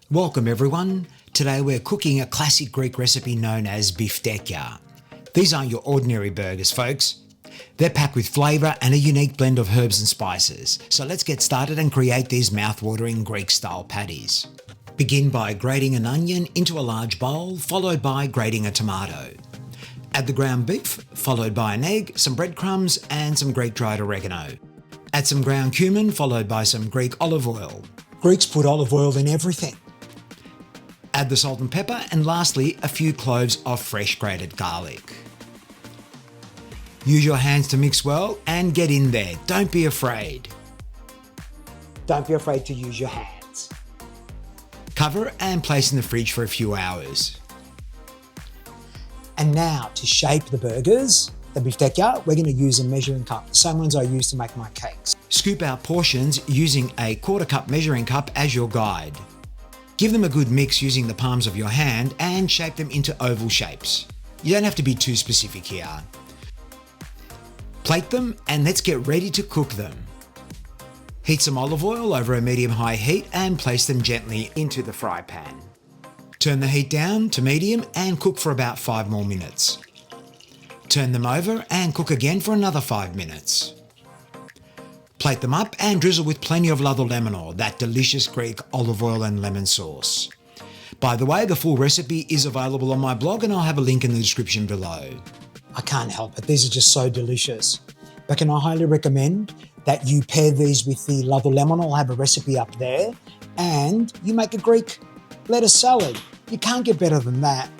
Welcome everyone. Today we're cooking a classic Greek recipe known as Biftekia. These aren't your ordinary burgers, folks. They're packed with flavour and a unique blend of herbs and spices. So let's get started and create these mouth-watering Greek-style patties. Begin by grating an onion into a large bowl, followed by grating a tomato. Add the ground beef, followed by an egg, some breadcrumbs and some Greek dried oregano. Add some ground cumin, followed by some Greek olive oil. Greeks put olive oil in everything. Add the salt and pepper, and lastly, a few cloves of fresh grated garlic. Use your hands to mix well and get in there. Don't be afraid. Don't be afraid to use your hands. Cover and place in the fridge for a few hours. And now to shape the burgers, the biftekia, we're going to use a measuring cup, the same ones I use to make my cakes. Scoop out portions using a 1/4 cup measuring cup as your guide. Give them a good mix using the palms of your hand and shape them into oval shapes. You don't have to be too specific here. Plate them and let's get ready to cook them. Heat some olive oil over a medium-high heat and place them gently into the fry pan. Turn the heat down to medium and cook for about 5 more minutes. Turn them over and cook again for another 5 minutes. Plate them up and drizzle with plenty of ladolemono, that delicious Greek olive oil and lemon sauce. By the way, the full recipe is available on my blog and I'll have a link in the description below. I can't help it, these are just so delicious. But can I highly recommend that you pair these with the ladolemono. I'll have a recipe up there, and you make a Greek lettuce salad. You can't get better than that.